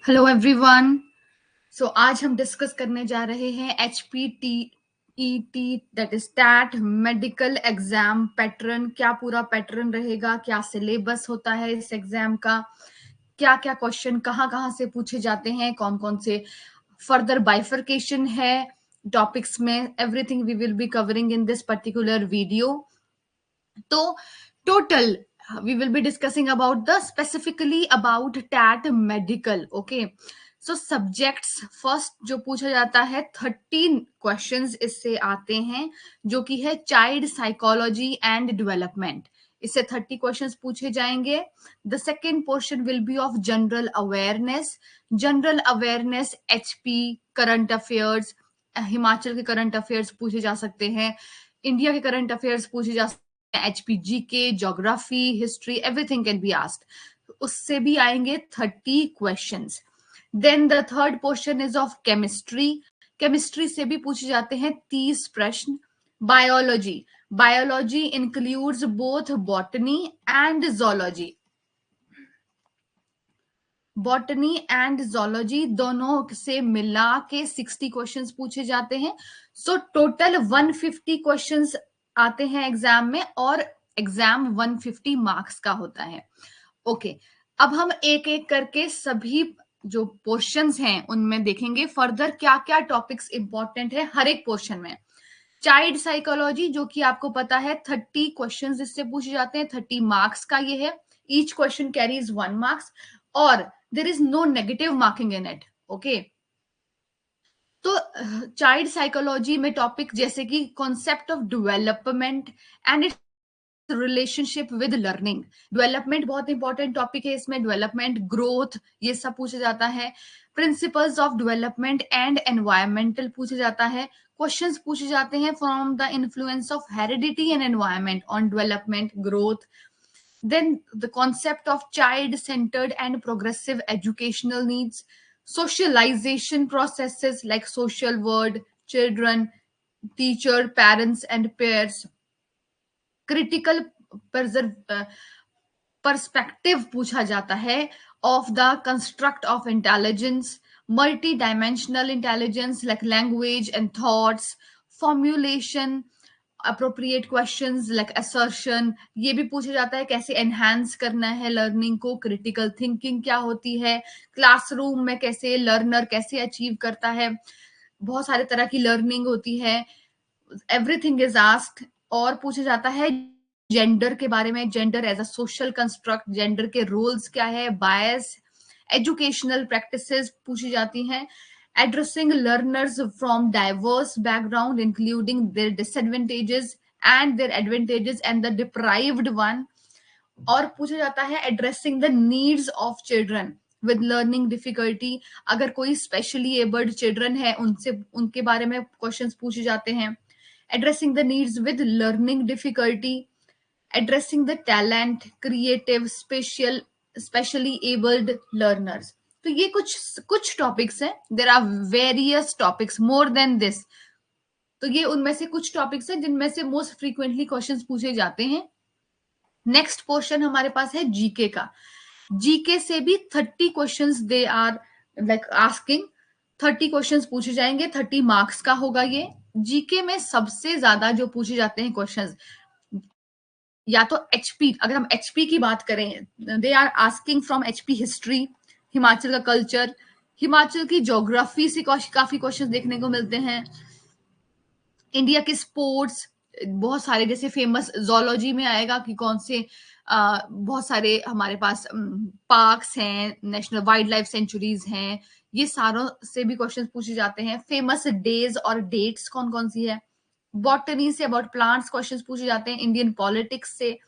Hello everyone. सो आज हम discuss करने जा रहे हैं HPTET that is TET medical exam pattern. क्या पूरा पैटर्न रहेगा, क्या सिलेबस होता है इस एग्जाम का, क्या क्या क्वेश्चन कहाँ कहाँ से पूछे जाते हैं, कौन कौन से फर्दर बाइफर्केशन है टॉपिक्स में, everything we will be covering in this particular video. तो total we will be discussing about the specifically about TAT medical. Okay, so subjects first जो पूछा जाता है 13 questions इससे आते हैं, जो कि है चाइल्ड साइकोलॉजी एंड डेवलपमेंट। इससे 30 क्वेश्चंस पूछे जाएंगे। The second portion will be of general awareness. General awareness HP current affairs, Himachal के करंट अफेयर्स पूछे जा सकते हैं, इंडिया के करंट अफेयर्स पूछे जा सकते हैं, HPGK, geography, history, everything can be asked. उससे भी आएंगे 30 questions. Then the third portion is of chemistry. Chemistry से भी पूछे जाते हैं 30 प्रश्न। Biology, biology includes both botany and zoology. Botany and zoology दोनों से मिला के 60 क्वेश्चंस पूछे जाते हैं। सो टोटल 150 क्वेश्चंस आते हैं एग्जाम में, और एग्जाम 150 मार्क्स का होता है। ओके, अब हम एक एक करके सभी जो पोर्शंस हैं उनमें देखेंगे फर्दर क्या क्या टॉपिक्स इंपॉर्टेंट है हर एक पोर्शन में। चाइल्ड साइकोलॉजी, जो कि आपको पता है 30 क्वेश्चंस इससे पूछे जाते हैं, 30 मार्क्स का ये है। ईच क्वेश्चन कैरीज 1 मार्क्स और there is no negative marking in it. Okay, तो चाइल्ड साइकोलॉजी में टॉपिक जैसे कि concept of development and its relationship with learning. Development बहुत इंपॉर्टेंट टॉपिक है इसमें, डेवलपमेंट, ग्रोथ, ये सब पूछा जाता है। Principles of development and environmental पूछा जाता है। क्वेश्चंस पूछे जाते हैं from the influence of heredity and environment on development, growth. Then the concept of child-centered and progressive educational needs, socialization processes like social world, children, teacher, parents, and peers, critical perspective पूछा जाता है of the construct of intelligence, multi dimensional intelligence like language and thoughts, formulation, appropriate questions like assertion, ये भी पूछा जाता है कैसे enhance करना है लर्निंग को, क्रिटिकल थिंकिंग क्या होती है, क्लासरूम में कैसे लर्नर कैसे अचीव करता है, बहुत सारे तरह की लर्निंग होती है, एवरीथिंग इज आस्क्ड। और पूछा जाता है जेंडर के बारे में, gender as a social construct, gender के रोल्स क्या है, बायस, एजुकेशनल प्रैक्टिसेस पूछी जाती हैं, addressing learners from diverse background including their disadvantages and their advantages and the deprived one। और पूछा जाता है addressing the needs of children with learning difficulty, अगर कोई स्पेशली एबल्ड चिल्ड्रन है उनसे उनके बारे में क्वेश्चंस पूछे जाते हैं। addressing the needs with learning difficulty, addressing the talent, creative, specially abled learners। तो ये कुछ टॉपिक्स हैं, there are various topics more than this. तो ये उनमें से कुछ टॉपिक्स हैं जिनमें से मोस्ट फ्रीक्वेंटली क्वेश्चंस पूछे जाते हैं। नेक्स्ट पोर्शन हमारे पास है जीके का। जीके से भी 30 questions they are like asking, 30 questions पूछे जाएंगे, 30 मार्क्स का होगा ये। जीके में सबसे ज्यादा जो पूछे जाते हैं क्वेश्चंस, या तो एचपी, अगर हम एचपी की बात करें, they are asking from HP history, Himachal का कल्चर, हिमाचल की ज्योग्राफी से काफी क्वेश्चंस देखने को मिलते हैं। इंडिया के स्पोर्ट्स बहुत सारे, जैसे फेमस जोलॉजी में आएगा कि कौन से बहुत सारे हमारे पास पार्क्स हैं, नेशनल वाइल्ड लाइफ सेंचुरीज हैं, ये सारों से भी क्वेश्चंस पूछे जाते हैं। फेमस डेज और डेट्स कौन कौन सी है। Botany say about plants questions पूछे जाते हैं। इंडियन पॉलिटिक्स से,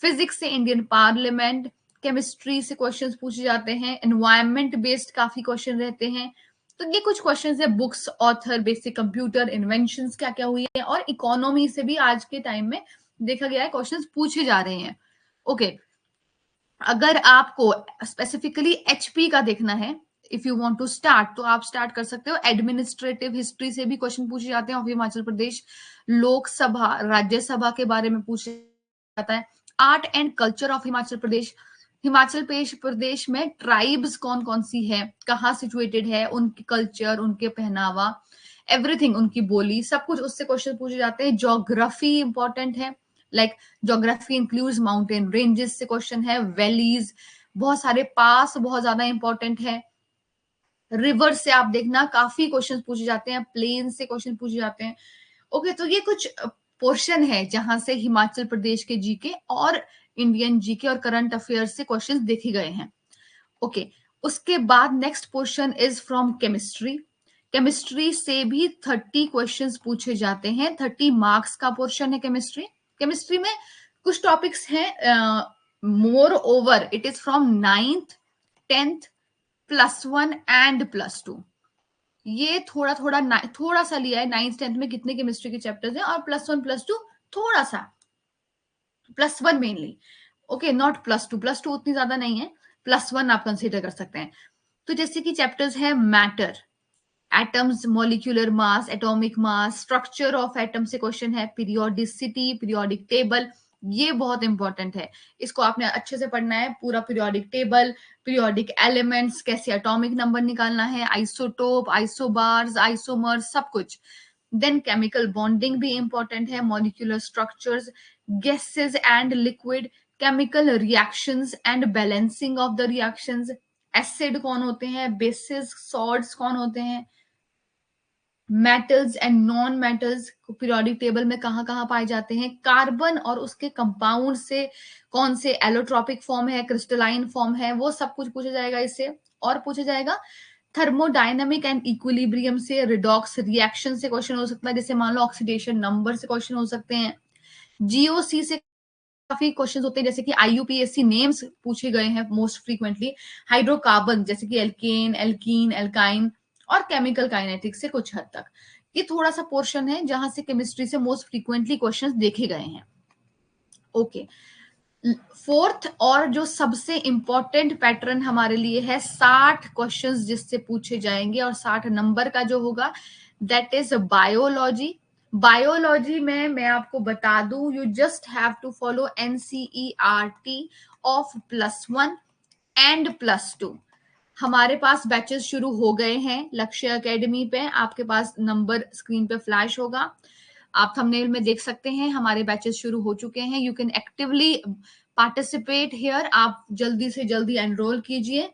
फिजिक्स से इंडियन पार्लियामेंट, केमिस्ट्री से क्वेश्चंस पूछे जाते हैं। एनवायरमेंट बेस्ड काफी क्वेश्चन रहते हैं। तो ये कुछ क्वेश्चंस है। Books, author, basic computer inventions क्या क्या हुई है, और इकोनॉमी से भी आज के टाइम में देखा गया है क्वेश्चंस पूछे जा रहे हैं। ओके, अगर आपको स्पेसिफिकली एचपी का देखना है, if you want to start, तो आप स्टार्ट कर सकते हो। एडमिनिस्ट्रेटिव हिस्ट्री से भी क्वेश्चन पूछे जाते हैं ऑफ हिमाचल प्रदेश। लोकसभा, राज्यसभा के बारे में पूछा जाता है। Art and culture of Himachal Pradesh, Himachal Pradesh में ट्राइब्स कौन कौन सी है, कहाँ सिचुएटेड है, उनकी कल्चर, उनके पहनावा, एवरीथिंग, उनकी बोली, सब कुछ उससे क्वेश्चन पूछे जाते हैं। ज्योग्राफी इंपॉर्टेंट है, like geography includes mountain ranges से क्वेश्चन है, वैलीज, बहुत सारे पास बहुत ज्यादा इंपॉर्टेंट है। रिवर से आप देखना काफी क्वेश्चन पूछे जाते हैं, प्लेन से क्वेश्चन पूछे जाते हैं। ओके, तो ये कुछ पोर्शन है जहां से हिमाचल प्रदेश के जीके और इंडियन जीके और करंट अफेयर्स से क्वेश्चंस देखे गए हैं। ओके, उसके बाद next portion is from chemistry. Chemistry से भी 30 क्वेश्चंस पूछे जाते हैं, 30 मार्क्स का पोर्शन है केमिस्ट्री। केमिस्ट्री में कुछ टॉपिक्स हैं, more over it is from 9th 10th +1 and +2। ये थोड़ा सा लिया है। 9th 10th में कितने केमिस्ट्री के चैप्टर्स हैं, और +1 +2 थोड़ा सा, +1 मेनली। ओके, नॉट +2, +2 उतनी ज्यादा नहीं है, +1 आप कंसिडर कर सकते हैं। तो जैसे कि चैप्टर्स है matter, atoms, molecular mass, atomic mass, structure of atom से क्वेश्चन है, पीरियोडिसिटी, पीरियोडिक टेबल, ये बहुत इंपॉर्टेंट है, इसको आपने अच्छे से पढ़ना है। पूरा पीरियोडिक टेबल, पीरियोडिक एलिमेंट्स, कैसे एटॉमिक नंबर निकालना है, आइसोटोप, आइसोबार्स, आइसोमर्स, सब कुछ। देन केमिकल बॉन्डिंग भी इंपॉर्टेंट है, molecular structures, gases and liquid, chemical reactions and balancing of the reactions, acid कौन होते हैं, बेसिस, सॉल्ट्स कौन होते हैं, metals and non metals periodic table में कहाँ कहाँ पाए जाते हैं, कार्बन और उसके कंपाउंड से कौन से एलोट्रॉपिक फॉर्म है, क्रिस्टलाइन फॉर्म है, वो सब कुछ पूछा जाएगा इससे। और पूछा जाएगा थर्मोडायनामिक एंड इक्विलिब्रियम से, रिडॉक्स रिएक्शन से क्वेश्चन हो सकता है, जैसे मान लो ऑक्सीडेशन नंबर से क्वेश्चन हो सकते हैं। जीओसी से काफी क्वेश्चंस होते हैं, जैसे कि आईयूपीएससी नेम्स पूछे गए हैं मोस्ट फ्रीक्वेंटली, हाइड्रोकार्बन जैसे कि एल्केन, एल्कीन, एल्काइन, और केमिकल काइनेटिक्स से कुछ हद तक। ये थोड़ा सा पोर्शन है जहां से केमिस्ट्री से मोस्ट फ्रीक्वेंटली क्वेश्चंस देखे गए हैं। ओके, फोर्थ और जो सबसे इंपॉर्टेंट पैटर्न हमारे लिए है, 60 क्वेश्चंस जिससे पूछे जाएंगे और 60 नंबर का जो होगा, दैट इज बायोलॉजी। बायोलॉजी में मैं आपको बता दूं, you just have to follow NCERT of +1 and +2। हमारे पास बैचेस शुरू हो गए हैं लक्ष्य एकेडमी पे, आपके पास नंबर स्क्रीन पे फ्लैश होगा, आप थंबनेल में देख सकते हैं, हमारे बैचेस शुरू हो चुके हैं। You can actively participate here, आप जल्दी से जल्दी एनरोल कीजिए।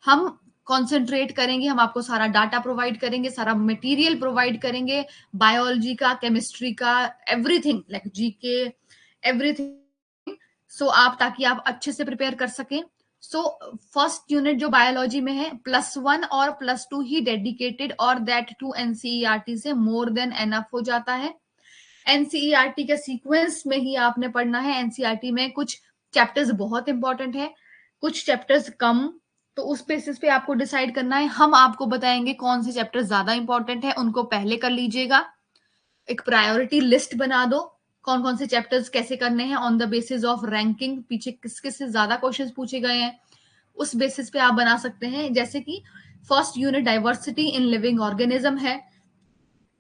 हम कॉन्सेंट्रेट करेंगे, हम आपको सारा डाटा प्रोवाइड करेंगे, सारा मटेरियल प्रोवाइड करेंगे, बायोलॉजी का, केमिस्ट्री का, एवरीथिंग, लाइक जीके, एवरीथिंग। सो आप, ताकि आप अच्छे से प्रिपेयर कर सकें। सो फर्स्ट यूनिट जो बायोलॉजी में है, +1 और +2 ही डेडिकेटेड, और दैट टू NCERT से मोर देन एनफ हो जाता है। NCERT के सीक्वेंस में ही आपने पढ़ना है। NCERT में कुछ चैप्टर्स बहुत इंपॉर्टेंट है, कुछ चैप्टर्स कम, तो उस बेसिस पे आपको डिसाइड करना है। हम आपको बताएंगे कौन से चैप्टर ज्यादा इंपॉर्टेंट है, उनको पहले कर लीजिएगा। एक प्रायोरिटी लिस्ट बना दो, कौन कौन से चैप्टर्स कैसे करने हैं, on the basis of ranking, पीछे किस किस से ज्यादा क्वेश्चंस पूछे गए हैं, उस बेसिस पे आप बना सकते हैं। जैसे कि first unit diversity in living organism है,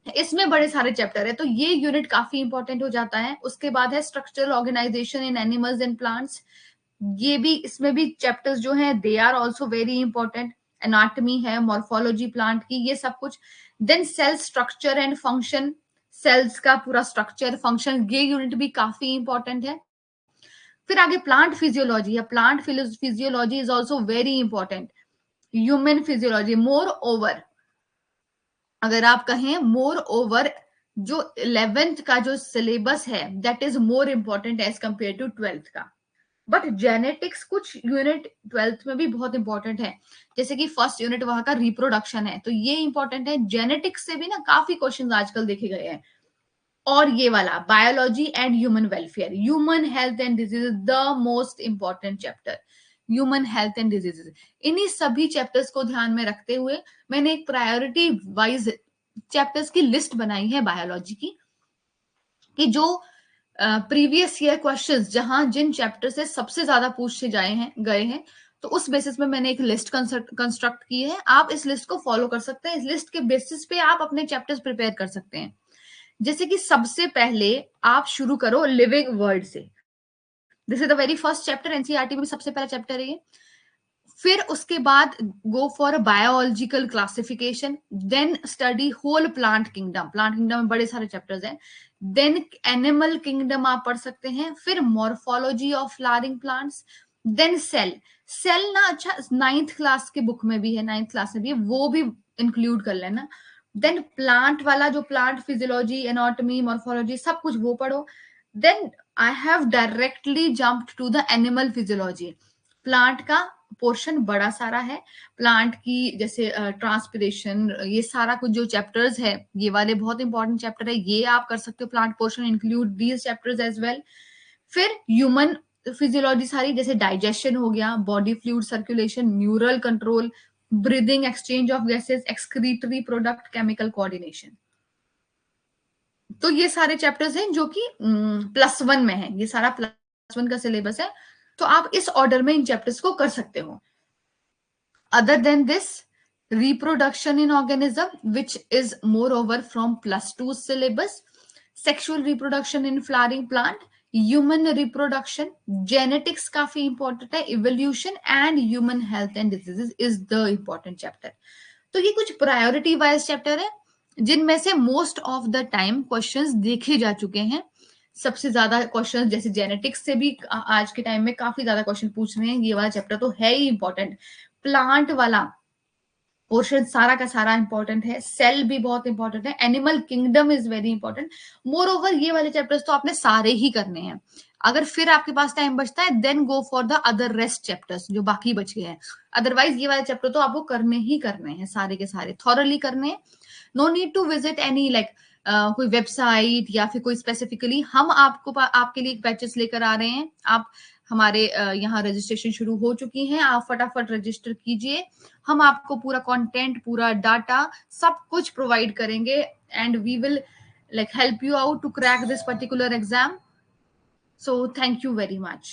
इसमें बड़े सारे चैप्टर है, तो ये यूनिट काफी इंपॉर्टेंट हो जाता है। उसके बाद है structural organisation in animals and plants, ये भी, इसमें भी चैप्टर्स जो हैं they are also very important. Anatomy है, मॉर्फोलॉजी प्लांट की, ये सब कुछ। Then cell structure and function, cells का पूरा स्ट्रक्चर, फंक्शन, ये यूनिट भी काफी इंपॉर्टेंट है। फिर आगे प्लांट फिजियोलॉजी है, plant physiology is also very important. Human physiology, more over, अगर आप कहें मोर ओवर, जो 11th का जो सिलेबस है, that is more important as compare to 12th का। बट जेनेटिक्स कुछ यूनिट 12th में भी बहुत इंपॉर्टेंट है, जैसे कि फर्स्ट यूनिट वहां का रिप्रोडक्शन है, तो ये इंपॉर्टेंट है। जेनेटिक्स से भी ना काफी क्वेश्चन आजकल देखे गए हैं। और ये वाला biology and human welfare, human health and disease, the most important chapter, human health and diseases. इन्हीं सभी चैप्टर्स को ध्यान में रखते हुए मैंने एक प्रायोरिटी वाइज चैप्टर्स की लिस्ट बनाई है बायोलॉजी की, कि जो प्रीवियस ईयर क्वेश्चंस जहां जिन चैप्टर से सबसे ज्यादा पूछे गए हैं, तो उस बेसिस में मैंने एक लिस्ट कंस्ट्रक्ट की है। आप इस लिस्ट को फॉलो कर सकते हैं, इस लिस्ट के बेसिस पे आप अपने चैप्टर्स प्रिपेयर कर सकते हैं। जैसे कि सबसे पहले आप शुरू करो लिविंग वर्ल्ड से। This is the very first chapter, NCERT में भी सबसे पहला चैप्टर है ये। फिर उसके बाद go for biological classification, then study whole plant kingdom, plant kingdom में बड़े सारे चैप्टर्स हैं। देन एनिमल किंगडम आप पढ़ सकते हैं, फिर morphology of flowering plants, then cell. Cell ना अच्छा 9th क्लास के बुक में भी है, 9th क्लास में भी है, वो भी इंक्लूड कर लेना। देन प्लांट वाला जो प्लांट फिजियोलॉजी, एनाटॉमी, मॉर्फोलॉजी सब कुछ वो पढ़ो। Then I have directly jumped to the animal physiology. Plant का पोर्शन बड़ा सारा है, प्लांट की जैसे ट्रांसपिरेशन, ये सारा कुछ जो चैप्टर्स है, ये वाले बहुत इंपॉर्टेंट चैप्टर है, ये आप कर सकते हो। Plant portion include these chapters as well. फिर ह्यूमन फिजियोलॉजी सारी, जैसे डाइजेशन हो गया, body fluid circulation, neural control, breathing, exchange of gases, excretory product, chemical coordination. तो ये सारे चैप्टर्स हैं जो कि +1 में है, ये सारा +1 का सिलेबस है। तो आप इस ऑर्डर में इन चैप्टर्स को कर सकते हो। Other than this, reproduction in organism, which is moreover from +2 syllabus, sexual reproduction in flowering plant, human reproduction, genetics काफी important है, evolution and human health and diseases is the important chapter. तो ये कुछ priority wise chapter है जिनमें से most of the time questions देखे जा चुके हैं। सबसे ज्यादा क्वेश्चंस जैसे जेनेटिक्स से भी आज के टाइम में काफी ज्यादा क्वेश्चन पूछ रहे हैं, ये वाला चैप्टर तो है ही इंपॉर्टेंट। प्लांट वाला पोर्शन सारा का सारा इंपॉर्टेंट है, सेल भी बहुत इंपॉर्टेंट है, animal kingdom is very important. More over ये वाले चैप्टर्स तो आपने सारे ही करने हैं। अगर फिर आपके पास टाइम बचता है then go for the other rest chapters जो बाकी बच गए हैं। अदरवाइज ये वाले चैप्टर तो आपको करने ही करने हैं, सारे के सारे थॉरली करने हैं। No need to visit any like कोई वेबसाइट या फिर कोई स्पेसिफिकली, हम आपको आपके लिए बैचेस लेकर आ रहे हैं। आप हमारे यहाँ रजिस्ट्रेशन शुरू हो चुकी हैं, आप फटाफट रजिस्टर कीजिए। हम आपको पूरा कंटेंट, पूरा डाटा, सब कुछ प्रोवाइड करेंगे and we will like help you out to crack this particular exam. So thank you very much.